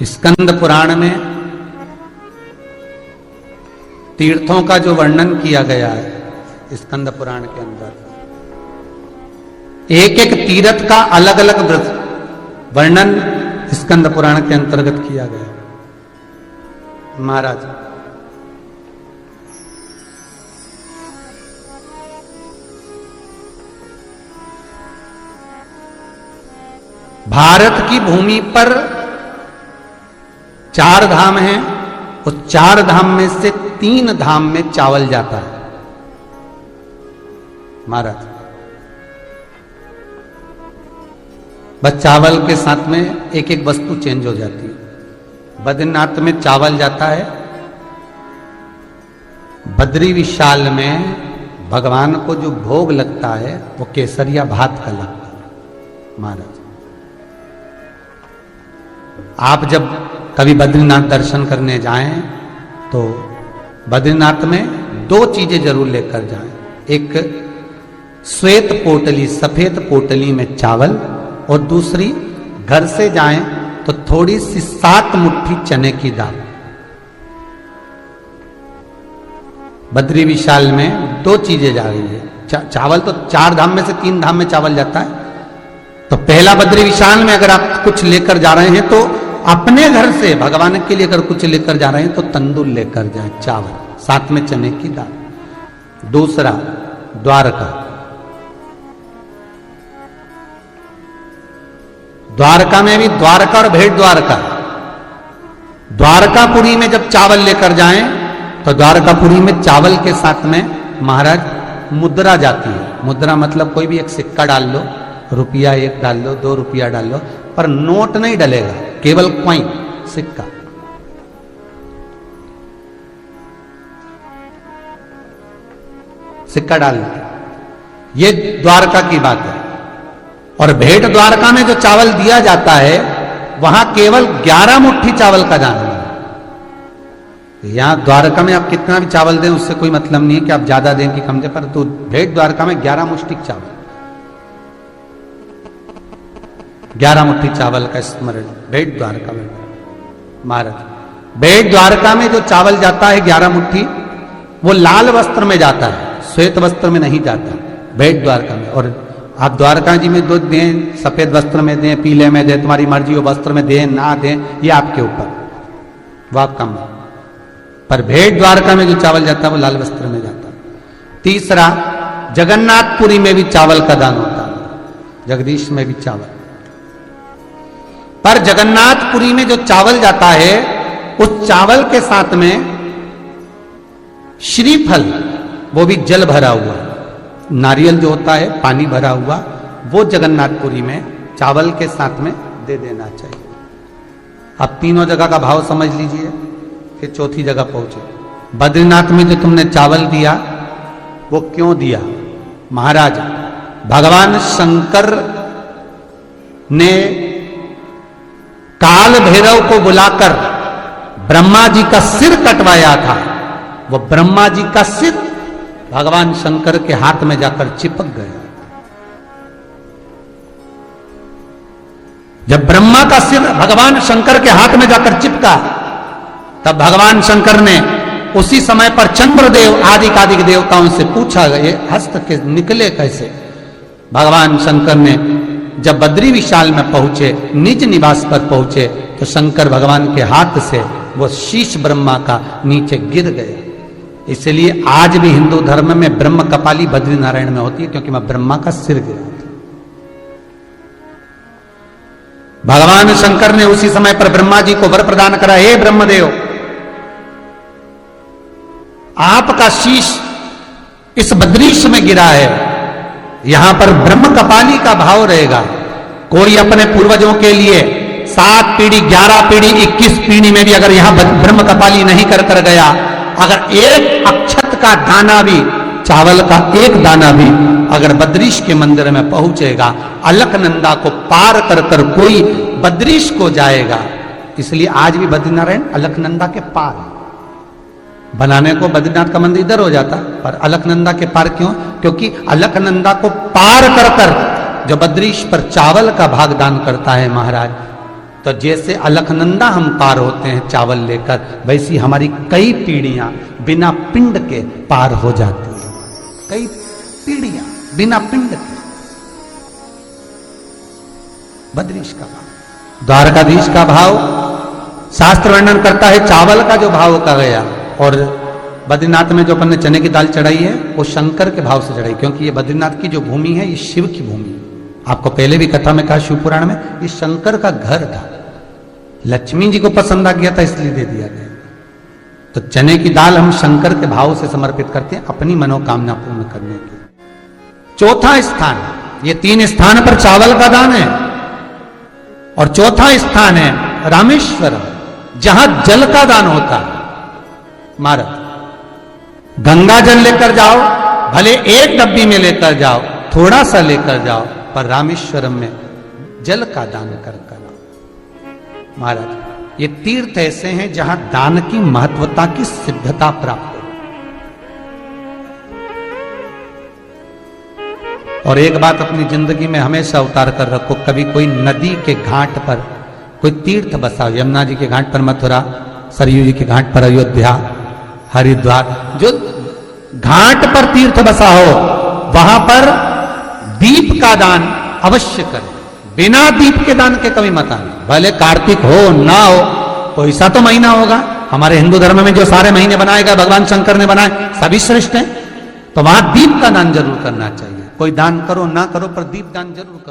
स्कंद पुराण में तीर्थों का जो वर्णन किया गया है स्कंद पुराण के अंदर, एक एक तीर्थ का अलग अलग वर्णन स्कंद पुराण के अंतर्गत किया गया है। महाराज भारत की भूमि पर 4 धाम हैं, उस 4 धाम में से 3 धाम में चावल जाता है। महाराज बस चावल के साथ में एक एक वस्तु चेंज हो जाती है। बद्रीनाथ में चावल जाता है, बद्री विशाल में भगवान को जो भोग लगता है वो केसरिया भात का लगता है। महाराज आप जब कभी बद्रीनाथ दर्शन करने जाएं तो बद्रीनाथ में 2 चीजें जरूर लेकर जाएं। एक श्वेत पोटली, सफेद पोटली में चावल, और दूसरी घर से जाएं तो थोड़ी सी 7 मुट्ठी चने की दाल। बद्री विशाल में 2 चीजें जा रही है। चावल तो 4 धाम में से 3 धाम में चावल जाता है। तो पहला बद्री विशाल में अगर आप कुछ लेकर जा रहे हैं तो अपने घर से भगवान के लिए अगर कुछ लेकर जा रहे हैं तो तंदूर लेकर जाए, चावल, साथ में चने की दाल। दूसरा द्वारका, द्वारका में भी द्वारका और भेंट द्वारका। द्वारकापुरी में जब चावल लेकर जाएं तो द्वारकापुरी में चावल के साथ में महाराज मुद्रा जाती है। मुद्रा मतलब कोई भी एक सिक्का डाल लो, रुपया 1 डाल लो, 2 रुपया डाल लो, पर नोट नहीं डलेगा, केवल कॉइन, सिक्का। सिक्का डाल लो। ये द्वारका की बात है। और भेंट द्वारका में जो चावल दिया जाता है वहां केवल 11 मुट्ठी चावल का दाना है। यहां द्वारका में आप कितना भी चावल दें उससे कोई मतलब नहीं है कि आप ज्यादा दें कि कम दें, पर तो भेंट द्वारका में 11 मुट्ठी चावल, 11 मुट्ठी चावल का स्मरण भेंट द्वारका में। महाराज भेंट द्वारका में जो चावल जाता है 11 मुट्ठी, वो लाल वस्त्र में जाता है, श्वेत वस्त्र में नहीं जाता भेंट द्वारका में। और आप द्वारका जी में दूध दें, सफेद वस्त्र में दें, पीले में दें, तुम्हारी मर्जी हो, वस्त्र में दें ना दें, ये आपके ऊपर, वो आपका मन। पर भेंट द्वारका में जो चावल जाता है वो लाल वस्त्र में जाता है। तीसरा जगन्नाथपुरी में भी चावल का दान होता है, जगदीश में भी चावल। पर जगन्नाथपुरी में जो चावल जाता है उस चावल के साथ में श्रीफल, वो भी जल भरा हुआ, नारियल जो होता है पानी भरा हुआ, वो जगन्नाथपुरी में चावल के साथ में दे देना चाहिए। अब तीनों जगह का भाव समझ लीजिए, फिर चौथी जगह पहुंचे। बद्रीनाथ में जो तुमने चावल दिया वो क्यों दिया? महाराज भगवान शंकर ने काल भैरव को बुलाकर ब्रह्मा जी का सिर कटवाया था। वो ब्रह्मा जी का सिर भगवान शंकर के हाथ में जाकर चिपक गया। जब ब्रह्मा का सिर भगवान शंकर के हाथ में जाकर चिपका, तब भगवान शंकर ने उसी समय पर चंद्रदेव आदि कादिक देवताओं से पूछा, ये हस्त के निकले कैसे? भगवान शंकर ने जब बद्री विशाल में पहुंचे, निज निवास पर पहुंचे, तो शंकर भगवान के हाथ से वो शीश ब्रह्मा का नीचे गिर गया। इसलिए आज भी हिंदू धर्म में ब्रह्म कपाली बद्री नारायण में होती है, क्योंकि वह ब्रह्मा का सिर गिरा था। भगवान शंकर ने उसी समय पर ब्रह्मा जी को वर प्रदान करा, हे ब्रह्मदेव, आपका शीश इस बद्रीश में गिरा है, यहां पर ब्रह्म कपाली का भाव रहेगा। कोई अपने पूर्वजों के लिए 7 पीढ़ी, 11 पीढ़ी, 21 पीढ़ी में भी अगर यहां ब्रह्म कपाली नहीं कर गया, अगर एक अक्षत का दाना भी, चावल का एक दाना भी अगर बद्रीश के मंदिर में पहुंचेगा, अलकनंदा को पार कर कोई बद्रीश को जाएगा। इसलिए आज भी बद्रीनारायण अलकनंदा के पार है। बनाने को बद्रीनाथ का मंदिर इधर हो जाता, पर अलकनंदा के पार क्यों? क्योंकि अलकनंदा को पार कर जो बद्रीश पर चावल का भाग दान करता है महाराज, तो जैसे अलखनंदा हम पार होते हैं चावल लेकर, वैसी हमारी कई पीढ़ियां बिना पिंड के पार हो जाती है। कई पीढ़ियां बिना पिंड के। बद्रीश का भाव, द्वारकाधीश का भाव शास्त्र वर्णन करता है। चावल का जो भाव का गया, और बद्रीनाथ में जो अपन ने चने की दाल चढ़ाई है वो शंकर के भाव से चढ़ाई, क्योंकि ये बद्रीनाथ की जो भूमि है ये शिव की भूमि है। आपको पहले भी कथा में कहा शिव पुराण में, ये शंकर का घर था। लक्ष्मी जी को पसंद आ गया था इसलिए दे दिया गया। तो चने की दाल हम शंकर के भाव से समर्पित करते हैं अपनी मनोकामना पूर्ण करने के। चौथा स्थान, ये 3 स्थान पर चावल का दान है, और चौथा स्थान है रामेश्वरम, जहां जल का दान होता है। महाराज, गंगा जल लेकर जाओ, भले एक डब्बी में लेकर जाओ, थोड़ा सा लेकर जाओ, पर रामेश्वरम में जल का दान कर कर। महाराज, ये तीर्थ ऐसे हैं जहां दान की महत्वता की सिद्धता प्राप्त हो। और एक बात अपनी जिंदगी में हमेशा उतार कर रखो, कभी कोई नदी के घाट पर कोई तीर्थ बसा, यमुना जी के घाट पर मथुरा, सरयू जी के घाट पर अयोध्या, हरिद्वार, जो घाट पर तीर्थ बसा हो वहां पर दीप का दान अवश्य करें। बिना दीप के दान के कभी मत आना, भले कार्तिक हो ना हो, कोई सा तो महीना होगा। हमारे हिंदू धर्म में जो सारे महीने बनाए गए भगवान शंकर ने बनाए सभी श्रेष्ठ हैं, तो वहां दीप का दान जरूर करना चाहिए। कोई दान करो ना करो, पर दीप दान जरूर करो।